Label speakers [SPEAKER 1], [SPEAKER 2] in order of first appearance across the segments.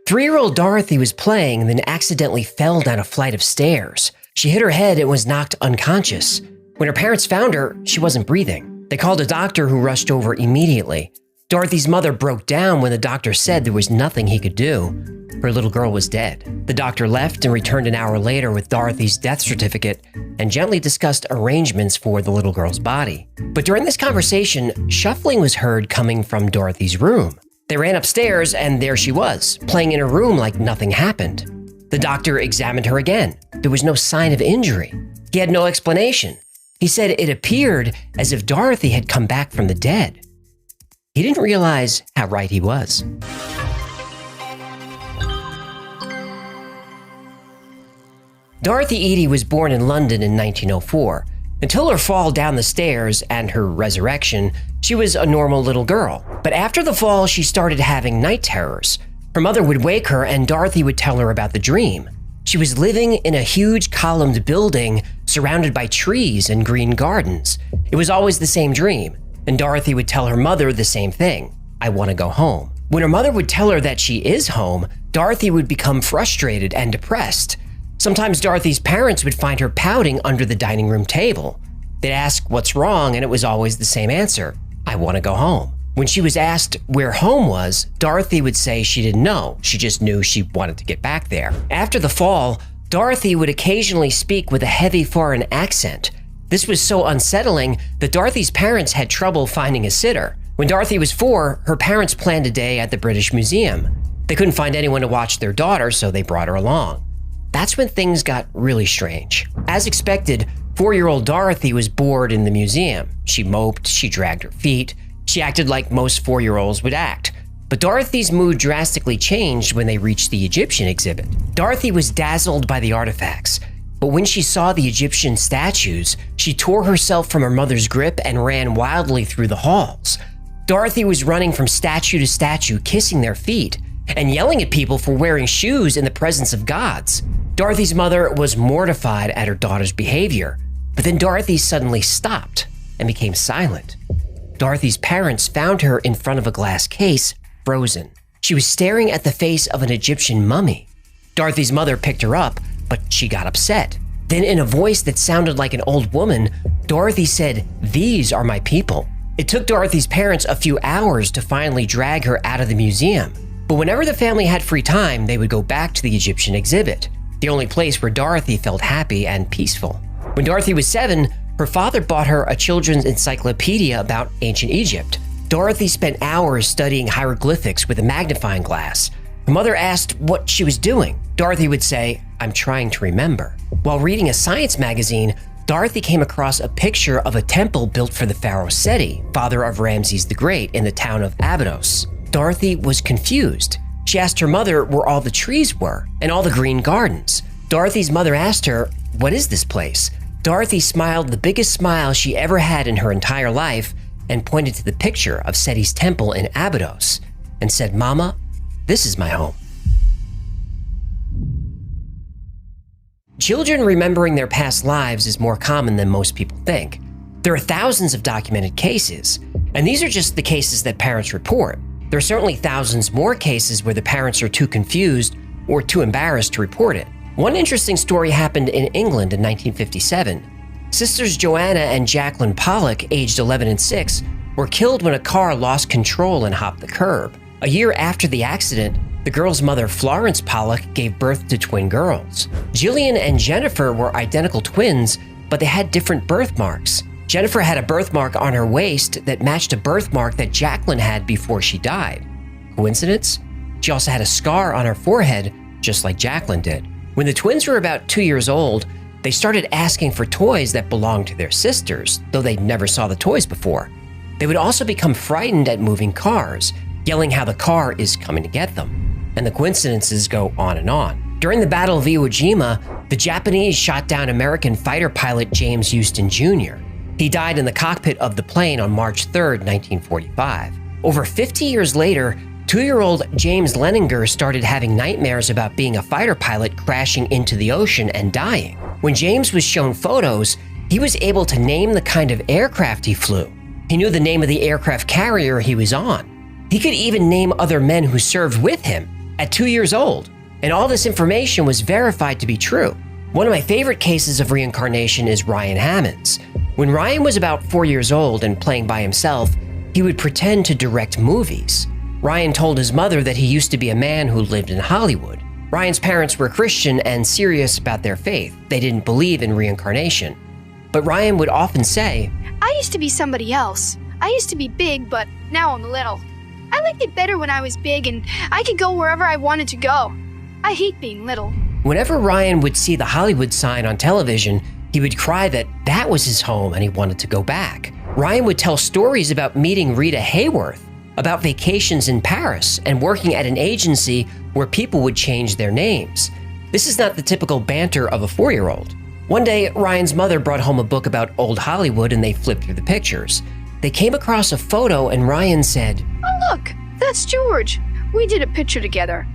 [SPEAKER 1] 3-year-old Dorothy was playing and then accidentally fell down a flight of stairs. She hit her head and was knocked unconscious. When her parents found her, she wasn't breathing. They called a doctor who rushed over immediately. Dorothy's mother broke down when the doctor said there was nothing he could do. Her little girl was dead. The doctor left and returned an hour later with Dorothy's death certificate and gently discussed arrangements for the little girl's body. But during this conversation, shuffling was heard coming from Dorothy's room. They ran upstairs and there she was, playing in her room like nothing happened. The doctor examined her again. There was no sign of injury. He had no explanation. He said it appeared as if Dorothy had come back from the dead. He didn't realize how right he was. Dorothy Eady was born in London in 1904. Until her fall down the stairs and her resurrection, she was a normal little girl. But after the fall, she started having night terrors. Her mother would wake her and Dorothy would tell her about the dream. She was living in a huge columned building surrounded by trees and green gardens. It was always the same dream, and Dorothy would tell her mother the same thing, "I want to go home." When her mother would tell her that she is home, Dorothy would become frustrated and depressed. Sometimes Dorothy's parents would find her pouting under the dining room table. They'd ask what's wrong, and it was always the same answer, "I want to go home." When she was asked where home was, Dorothy would say she didn't know, she just knew she wanted to get back there. After the fall, Dorothy would occasionally speak with a heavy foreign accent. This was so unsettling that Dorothy's parents had trouble finding a sitter. When Dorothy was 4, her parents planned a day at the British Museum. They couldn't find anyone to watch their daughter, so they brought her along. That's when things got really strange. As expected, 4-year-old Dorothy was bored in the museum. She moped, she dragged her feet, she acted like most 4-year-olds would act. But Dorothy's mood drastically changed when they reached the Egyptian exhibit. Dorothy was dazzled by the artifacts, but when she saw the Egyptian statues, she tore herself from her mother's grip and ran wildly through the halls. Dorothy was running from statue to statue, kissing their feet, and yelling at people for wearing shoes in the presence of gods. Dorothy's mother was mortified at her daughter's behavior, but then Dorothy suddenly stopped and became silent. Dorothy's parents found her in front of a glass case, frozen. She was staring at the face of an Egyptian mummy. Dorothy's mother picked her up, but she got upset. Then in a voice that sounded like an old woman, Dorothy said, "These are my people." It took Dorothy's parents a few hours to finally drag her out of the museum. But whenever the family had free time, they would go back to the Egyptian exhibit, the only place where Dorothy felt happy and peaceful. When Dorothy was 7, her father bought her a children's encyclopedia about ancient Egypt. Dorothy spent hours studying hieroglyphics with a magnifying glass. Her mother asked what she was doing. Dorothy would say, "I'm trying to remember." While reading a science magazine, Dorothy came across a picture of a temple built for the pharaoh Seti, father of Ramses the Great, in the town of Abydos. Dorothy was confused. She asked her mother where all the trees were and all the green gardens. Dorothy's mother asked her, "What is this place?" Dorothy smiled the biggest smile she ever had in her entire life and pointed to the picture of Seti's temple in Abydos and said, "Mama, this is my home." Children remembering their past lives is more common than most people think. There are thousands of documented cases, and these are just the cases that parents report. There are certainly thousands more cases where the parents are too confused or too embarrassed to report it. One interesting story happened in England in 1957. Sisters Joanna and Jacqueline Pollock, aged 11 and 6, were killed when a car lost control and hopped the curb. A year after the accident, the girls' mother, Florence Pollock, gave birth to twin girls. Jillian and Jennifer were identical twins, but they had different birthmarks. Jennifer had a birthmark on her waist that matched a birthmark that Jacqueline had before she died. Coincidence? She also had a scar on her forehead, just like Jacqueline did. When the twins were about 2 years old, they started asking for toys that belonged to their sisters, though they never saw the toys before. They would also become frightened at moving cars, yelling how the car is coming to get them. And the coincidences go on and on. During the Battle of Iwo Jima, the Japanese shot down American fighter pilot James Houston Jr. He died in the cockpit of the plane on March 3, 1945. Over 50 years later, 2-year-old James Leninger started having nightmares about being a fighter pilot crashing into the ocean and dying. When James was shown photos, he was able to name the kind of aircraft he flew. He knew the name of the aircraft carrier he was on. He could even name other men who served with him. at 2 years old, and all this information was verified to be true. One of my favorite cases of reincarnation is Ryan Hammond's. When Ryan was about 4 years old and playing by himself, he would pretend to direct movies. Ryan told his mother that he used to be a man who lived in Hollywood. Ryan's parents were Christian and serious about their faith. They didn't believe in reincarnation. But Ryan would often say,
[SPEAKER 2] "I used to be somebody else. I used to be big, but now I'm little. I liked it better when I was big and I could go wherever I wanted to go. I hate being little."
[SPEAKER 1] Whenever Ryan would see the Hollywood sign on television, he would cry that that was his home and he wanted to go back. Ryan would tell stories about meeting Rita Hayworth, about vacations in Paris, and working at an agency where people would change their names. This is not the typical banter of a 4-year-old. One day, Ryan's mother brought home a book about old Hollywood and they flipped through the pictures. They came across a photo and Ryan said,
[SPEAKER 2] "Oh, look, that's George. We did a picture together.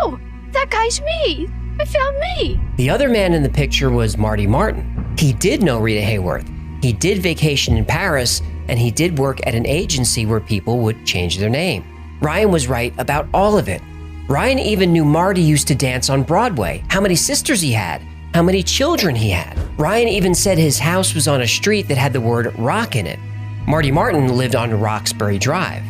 [SPEAKER 2] Oh, that guy's me. I found me."
[SPEAKER 1] The other man in the picture was Marty Martin. He did know Rita Hayworth. He did vacation in Paris, and he did work at an agency where people would change their name. Ryan was right about all of it. Ryan even knew Marty used to dance on Broadway, how many sisters he had, how many children he had. Ryan even said his house was on a street that had the word rock in it. Marty Martin lived on Roxbury Drive.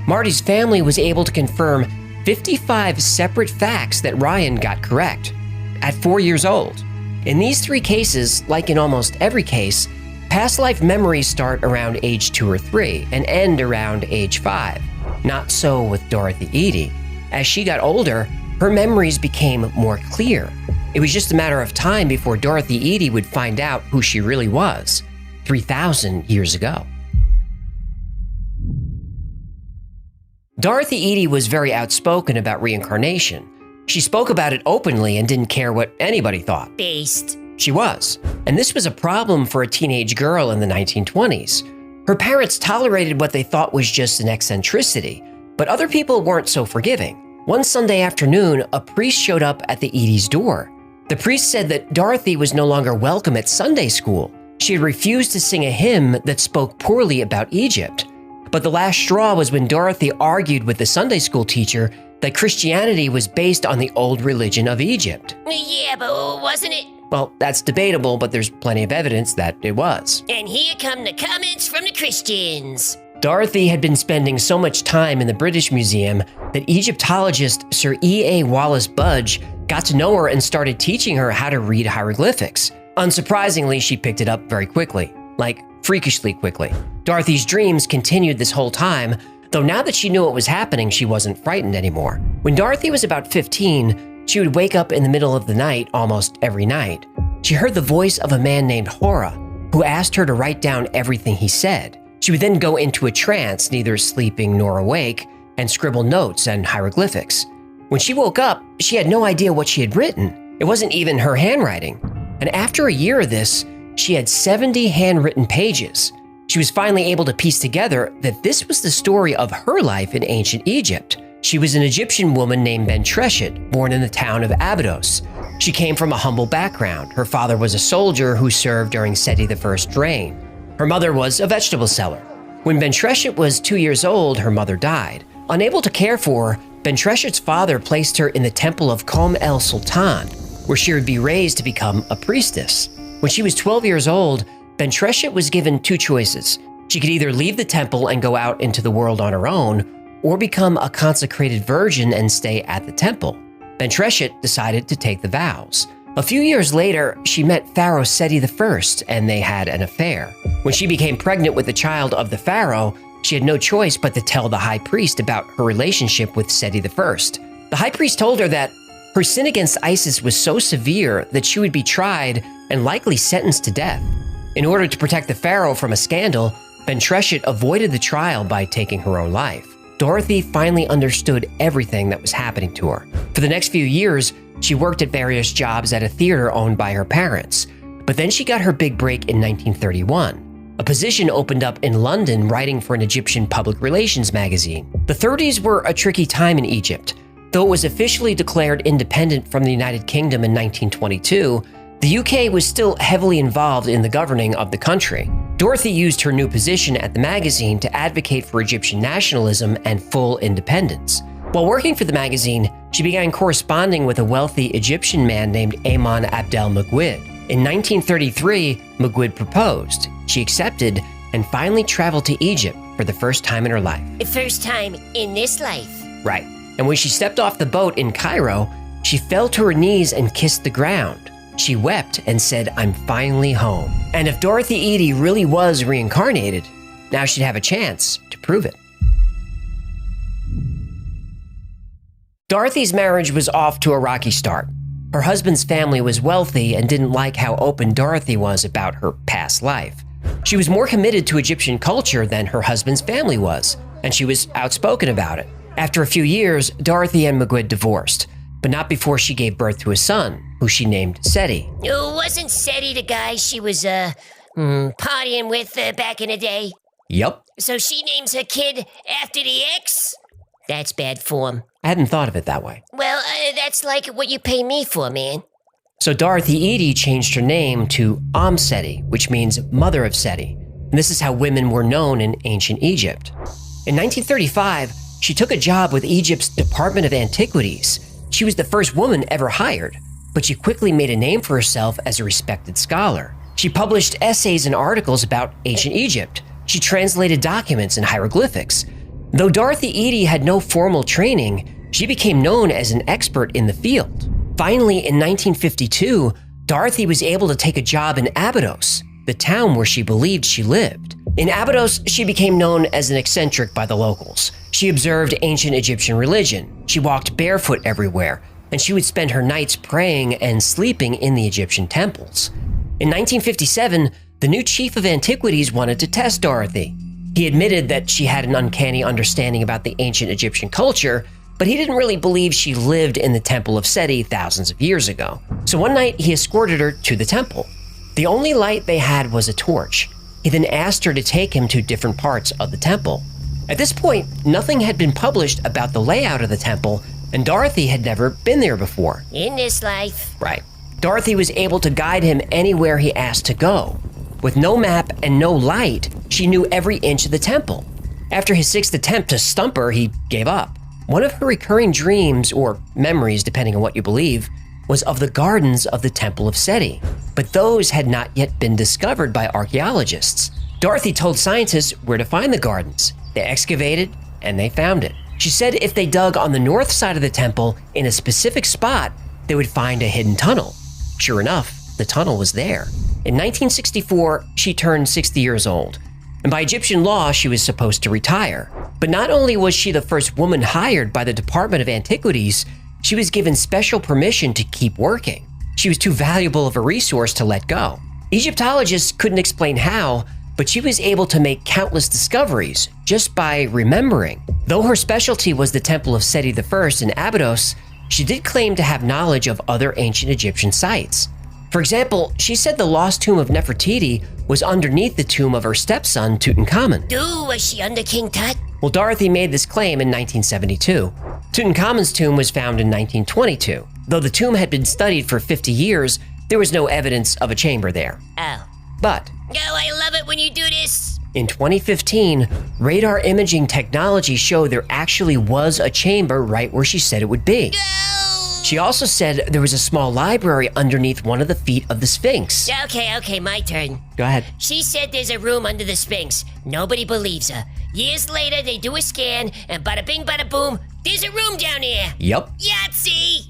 [SPEAKER 1] Marty's family was able to confirm 55 separate facts that Ryan got correct at 4 years old. In these 3 cases, like in almost every case, past life memories start around age 2 or 3 and end around age 5. Not so with Dorothy Eady. As she got older, her memories became more clear. It was just a matter of time before Dorothy Eady would find out who she really was 3,000 years ago. Dorothy Eady was very outspoken about reincarnation. She spoke about it openly and didn't care what anybody thought.
[SPEAKER 3] Based.
[SPEAKER 1] She was. And this was a problem for a teenage girl in the 1920s. Her parents tolerated what they thought was just an eccentricity, but other people weren't so forgiving. One Sunday afternoon, a priest showed up at the Eady's door. The priest said that Dorothy was no longer welcome at Sunday school. She had refused to sing a hymn that spoke poorly about Egypt. But the last straw was when Dorothy argued with the Sunday school teacher that Christianity was based on the old religion of Egypt.
[SPEAKER 3] Yeah, but wasn't it?
[SPEAKER 1] Well, that's debatable, but there's plenty of evidence that it was.
[SPEAKER 3] And here come the comments from the Christians.
[SPEAKER 1] Dorothy had been spending so much time in the British Museum that Egyptologist Sir E.A. Wallace Budge got to know her and started teaching her how to read hieroglyphics. Unsurprisingly, she picked it up very quickly, like freakishly quickly. Dorothy's dreams continued this whole time, though now that she knew what was happening, she wasn't frightened anymore. When Dorothy was about 15, she would wake up in the middle of the night almost every night. She heard the voice of a man named Hora, who asked her to write down everything he said. She would then go into a trance, neither sleeping nor awake, and scribble notes and hieroglyphics. When she woke up, she had no idea what she had written. It wasn't even her handwriting. And after a year of this, she had 70 handwritten pages. She was finally able to piece together that this was the story of her life in ancient Egypt. She was an Egyptian woman named Bentreshet, born in the town of Abydos. She came from a humble background. Her father was a soldier who served during Seti I's reign. Her mother was a vegetable seller. When Bentreshet was 2 years old, her mother died. Unable to care for her, Bentreshet's father placed her in the temple of Kom el Sultan, where she would be raised to become a priestess. When she was 12 years old, Bentreshet was given 2 choices. She could either leave the temple and go out into the world on her own, or become a consecrated virgin and stay at the temple. Bentreshet decided to take the vows. A few years later, she met Pharaoh Seti I, and they had an affair. When she became pregnant with the child of the pharaoh, she had no choice but to tell the high priest about her relationship with Seti I. The high priest told her that her sin against Isis was so severe that she would be tried and likely sentenced to death. In order to protect the pharaoh from a scandal, Bentreshet avoided the trial by taking her own life. Dorothy finally understood everything that was happening to her. For the next few years, she worked at various jobs at a theater owned by her parents. But then she got her big break in 1931. A position opened up in London writing for an Egyptian public relations magazine. The 30s were a tricky time in Egypt. Though it was officially declared independent from the United Kingdom in 1922, the UK was still heavily involved in the governing of the country. Dorothy used her new position at the magazine to advocate for Egyptian nationalism and full independence. While working for the magazine, She began corresponding with a wealthy Egyptian man named Amon Abdel Magwid. In 1933, Magwid proposed. She accepted and finally traveled to Egypt for the first time in her life.
[SPEAKER 3] The first time in this life.
[SPEAKER 1] Right. And when she stepped off the boat in Cairo, she fell to her knees and kissed the ground. She wept and said, "I'm finally home." And if Dorothy Eady really was reincarnated, now she'd have a chance to prove it. Dorothy's marriage was off to a rocky start. Her husband's family was wealthy and didn't like how open Dorothy was about her past life. She was more committed to Egyptian culture than her husband's family was, and she was outspoken about it. After a few years, Dorothy and Magwid divorced, but not before she gave birth to a son, who she named Seti.
[SPEAKER 3] Wasn't Seti the guy she was, partying with back in the day?
[SPEAKER 1] Yup.
[SPEAKER 3] So she names her kid after the ex? That's bad form.
[SPEAKER 1] I hadn't thought of it that way.
[SPEAKER 3] Well, that's like what you pay me for, man.
[SPEAKER 1] So Dorothy Eady changed her name to Seti, which means Mother of Seti. And this is how women were known in ancient Egypt. In 1935, she took a job with Egypt's Department of Antiquities. She was the first woman ever hired, but she quickly made a name for herself as a respected scholar. She published essays and articles about ancient Egypt. She translated documents and hieroglyphics. Though Dorothy Eady had no formal training, she became known as an expert in the field. Finally, in 1952, Dorothy was able to take a job in Abydos, the town where she believed she lived. In Abydos, she became known as an eccentric by the locals. She observed ancient Egyptian religion. She walked barefoot everywhere, and she would spend her nights praying and sleeping in the Egyptian temples. In 1957, the new chief of antiquities wanted to test Dorothy. He admitted that she had an uncanny understanding about the ancient Egyptian culture, but he didn't really believe she lived in the Temple of Seti thousands of years ago. So one night, he escorted her to the temple. The only light they had was a torch. He then asked her to take him to different parts of the temple. At this point, nothing had been published about the layout of the temple, and Dorothy had never been there before.
[SPEAKER 3] In this life.
[SPEAKER 1] Right. Dorothy was able to guide him anywhere he asked to go. With no map and no light, she knew every inch of the temple. After his sixth attempt to stump her, he gave up. One of her recurring dreams, or memories depending on what you believe, was of the gardens of the Temple of Seti, but those had not yet been discovered by archaeologists. Dorothy told scientists where to find the gardens. They excavated, and they found it. She said if they dug on the north side of the temple in a specific spot, they would find a hidden tunnel. Sure enough, the tunnel was there. In 1964, she turned 60 years old, and by Egyptian law, she was supposed to retire. But not only was she the first woman hired by the Department of Antiquities, she was given special permission to keep working. She was too valuable of a resource to let go. Egyptologists couldn't explain how, but she was able to make countless discoveries just by remembering. Though her specialty was the Temple of Seti I in Abydos, she did claim to have knowledge of other ancient Egyptian sites. For example, she said the lost tomb of Nefertiti was underneath the tomb of her stepson, Tutankhamun.
[SPEAKER 3] Ooh, was she under King Tut?
[SPEAKER 1] Well, Dorothy made this claim in 1972. Tutankhamun's tomb was found in 1922. Though the tomb had been studied for 50 years, there was no evidence of a chamber there.
[SPEAKER 3] Oh.
[SPEAKER 1] But
[SPEAKER 3] Oh, I love it when you do this.
[SPEAKER 1] in 2015, radar imaging technology showed there actually was a chamber right where she said it would be.
[SPEAKER 3] No!
[SPEAKER 1] She also said there was a small library underneath one of the feet of the Sphinx.
[SPEAKER 3] Okay, my turn.
[SPEAKER 1] Go ahead.
[SPEAKER 3] She said there's a room under the Sphinx. Nobody believes her. Years later, they do a scan, and bada bing, bada boom, there's a room down here.
[SPEAKER 1] Yup.
[SPEAKER 3] Yahtzee!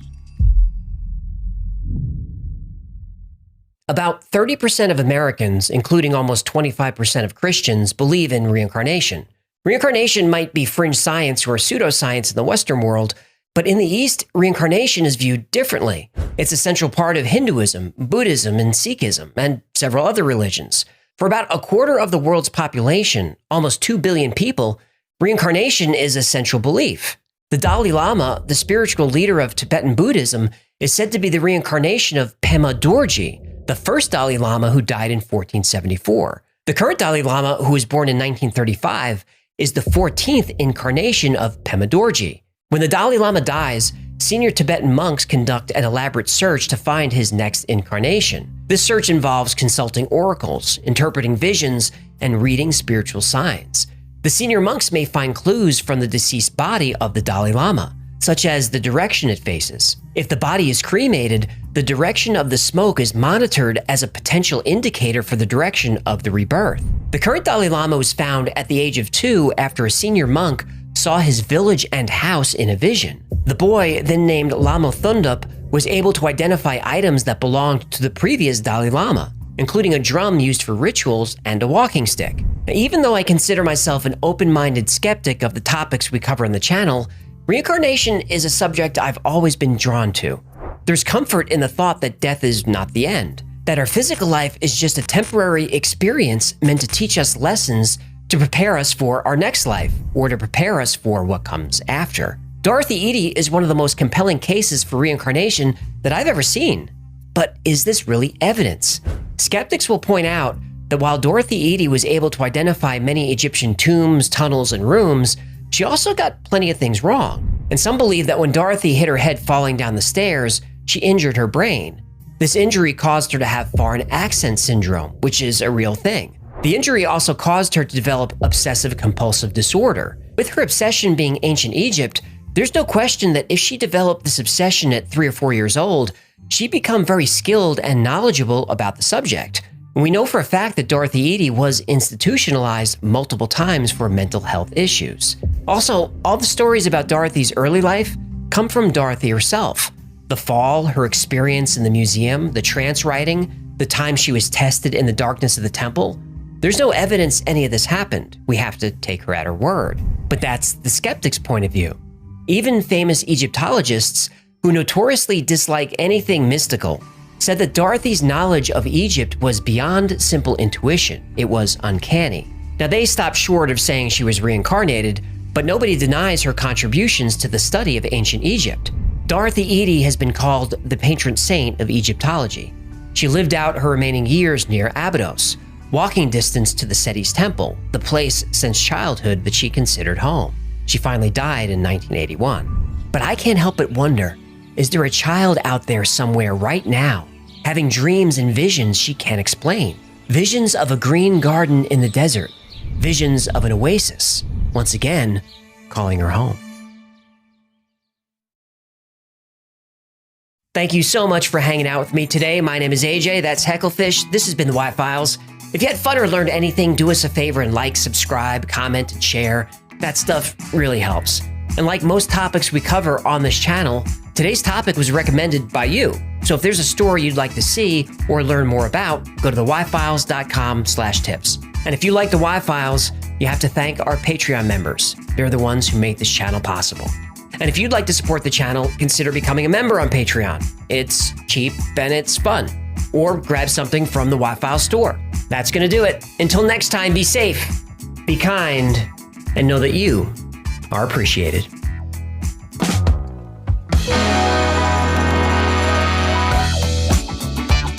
[SPEAKER 1] About 30% of Americans, including almost 25% of Christians, believe in reincarnation. Reincarnation might be fringe science or pseudoscience in the Western world, but in the East, reincarnation is viewed differently. It's a central part of Hinduism, Buddhism, and Sikhism, and several other religions. For about a quarter of the world's population, almost 2 billion people, reincarnation is a central belief. The Dalai Lama, the spiritual leader of Tibetan Buddhism, is said to be the reincarnation of Pema Dorji, the first Dalai Lama who died in 1474. The current Dalai Lama, who was born in 1935, is the 14th incarnation of Pema Dorji. When the Dalai Lama dies, senior Tibetan monks conduct an elaborate search to find his next incarnation. This search involves consulting oracles, interpreting visions, and reading spiritual signs. The senior monks may find clues from the deceased body of the Dalai Lama. such as the direction it faces. If the body is cremated, the direction of the smoke is monitored as a potential indicator for the direction of the rebirth. The current Dalai Lama was found at the age of 2 after a senior monk saw his village and house in a vision. The boy, then named Lama Thundup, was able to identify items that belonged to the previous Dalai Lama, including a drum used for rituals and a walking stick. Now, even though I consider myself an open-minded skeptic of the topics we cover on the channel, reincarnation is a subject I've always been drawn to. There's comfort in the thought that death is not the end, that our physical life is just a temporary experience meant to teach us lessons to prepare us for our next life, or to prepare us for what comes after. Dorothy Eady is one of the most compelling cases for reincarnation that I've ever seen. But is this really evidence? Skeptics will point out that while Dorothy Eady was able to identify many Egyptian tombs, tunnels, and rooms, she also got plenty of things wrong. And some believe that when Dorothy hit her head falling down the stairs, she injured her brain. This injury caused her to have foreign accent syndrome, which is a real thing. The injury also caused her to develop obsessive-compulsive disorder. With her obsession being ancient Egypt, there's no question that if she developed this obsession at 3 or 4 years old, she'd become very skilled and knowledgeable about the subject. We know for a fact that Dorothy Eady was institutionalized multiple times for mental health issues. Also, all the stories about Dorothy's early life come from Dorothy herself. The fall, her experience in the museum, the trance writing, the time she was tested in the darkness of the temple. There's no evidence any of this happened. We have to take her at her word. But that's the skeptic's point of view. Even famous Egyptologists, who notoriously dislike anything mystical, said that Dorothy's knowledge of Egypt was beyond simple intuition. It was uncanny. Now, they stopped short of saying she was reincarnated, but nobody denies her contributions to the study of ancient Egypt. Dorothy Eady has been called the patron saint of Egyptology. She lived out her remaining years near Abydos, walking distance to the Seti's temple, the place since childhood that she considered home. She finally died in 1981. But I can't help but wonder, is there a child out there somewhere right now having dreams and visions she can't explain? Visions of a green garden in the desert, visions of an oasis, once again, calling her home. Thank you so much for hanging out with me today. My name is AJ, that's Hecklefish. This has been the Y-Files. If you had fun or learned anything, do us a favor and like, subscribe, comment, and share. That stuff really helps. And like most topics we cover on this channel, today's topic was recommended by you. So if there's a story you'd like to see or learn more about, go to theyfiles.com/tips. And if you like the Y-Files, you have to thank our Patreon members. They're the ones who make this channel possible. And if you'd like to support the channel, consider becoming a member on Patreon. It's cheap and it's fun. Or grab something from the Y-Files store. That's gonna do it. Until next time, be safe, be kind, and know that you are appreciated.